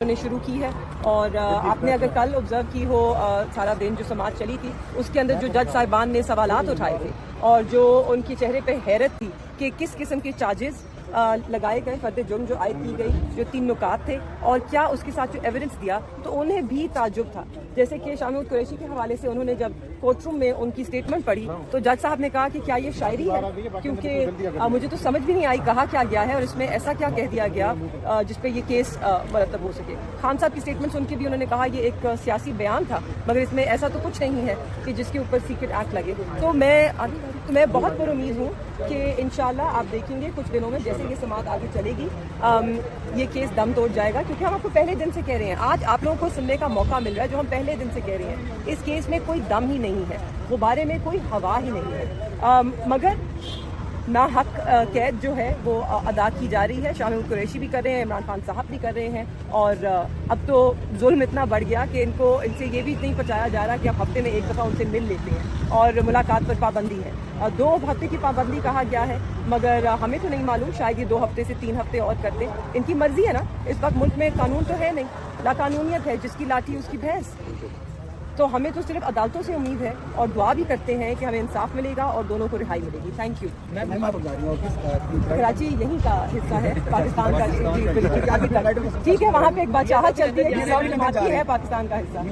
ने शुरू की है और आपने अगर कल ऑब्जर्व की हो सारा दिन जो समाज चली थी उसके अंदर जो जज साहिबान ने सवालात उठाए थे और जो उनके चेहरे पे हैरत थी कि किस किस्म के चार्जेस लगाए गए, फर्द जुर्म जो आयद की गई, जो 3 नुकात थे और क्या उसके साथ जो एविडेंस दिया, तो उन्हें भी ताज्जुब था। जैसे कि शामिल कुरैशी के हवाले से उन्होंने जब कोर्ट रूम में उनकी स्टेटमेंट पढ़ी तो जज साहब ने कहा कि क्या ये शायरी है, क्योंकि मुझे तो समझ भी नहीं आई कहा क्या गया है और इसमें ऐसा क्या कह दिया गया जिस पे ये केस मरतब हो सके। खान साहब की स्टेटमेंट सुन के भी उन्होंने कहा ये एक सियासी बयान था, मगर इसमें ऐसा तो कुछ नहीं है कि जिसके ऊपर सीक्रेट एक्ट लगे। तो मैं बहुत पुरुमीद हूँ कि इंशाल्लाह आप देखेंगे कुछ दिनों में जैसे ये समात आगे चलेगी ये केस दम तोड़ जाएगा, क्योंकि हम आपको पहले दिन से कह रहे हैं, आज आप लोगों को सुनने का मौका मिल रहा है जो हम पहले दिन से कह रहे हैं। इस केस में कोई दम ही नहीं है, गुब्बारे में कोई हवा ही नहीं है, मगर ना हक कैद जो है वो अदा की जा रही है। शामिल कुरैशी भी कर रहे हैं, इमरान खान साहब भी कर रहे हैं और अब तो जुल्म इतना बढ़ गया कि इनसे ये भी नहीं पहुँचाया जा रहा कि आप हफ्ते में एक दफ़ा उनसे मिल लेते हैं और मुलाकात पर पाबंदी है। 2 हफ्ते की पाबंदी कहा गया है, मगर हमें तो नहीं मालूम, शायद ये 2 हफ्ते से 3 हफ्ते और करते। इनकी मर्जी है ना, इस वक्त मुल्क में कानून तो है नहीं, लाकानूनियत है, जिसकी लाठी उसकी भैंस। तो हमें तो सिर्फ अदालतों से उम्मीद है और दुआ भी करते हैं कि हमें इंसाफ मिलेगा और दोनों को रिहाई मिलेगी। Thank you. कराची यहीं का हिस्सा है, पाकिस्तान का। ठीक है, वहाँ पे एक बादशाहत चलती है जो है पाकिस्तान का हिस्सा।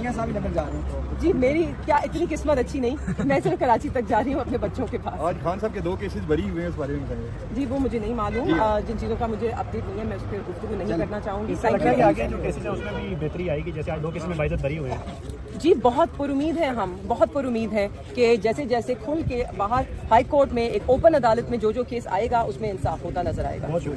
जी मेरी क्या इतनी किस्मत अच्छी नहीं, मैं सिर्फ कराची तक जा रही हूँ अपने बच्चों के पास। आज खान साहब के 2 केसेस बरी हुए हैं, उस बारे में बताइए। जी वो मुझे नहीं मालूम, जिन चीज़ों का मुझे अपडेट नहीं है मैं उस पर गुफ्तगू नहीं करना चाहूँगी। आगे जो केसेस है उसमें भी बेहतरी आएगी, जैसे आज 2 केसेस में बाइज्जत बरी हुए हैं। जी बहुत पुरुमीद है, हम बहुत पुरुमीद हैं कि जैसे जैसे खुल के बाहर हाई कोर्ट में एक ओपन अदालत में जो केस आएगा उसमें इंसाफ होता नजर आएगा। Thank you.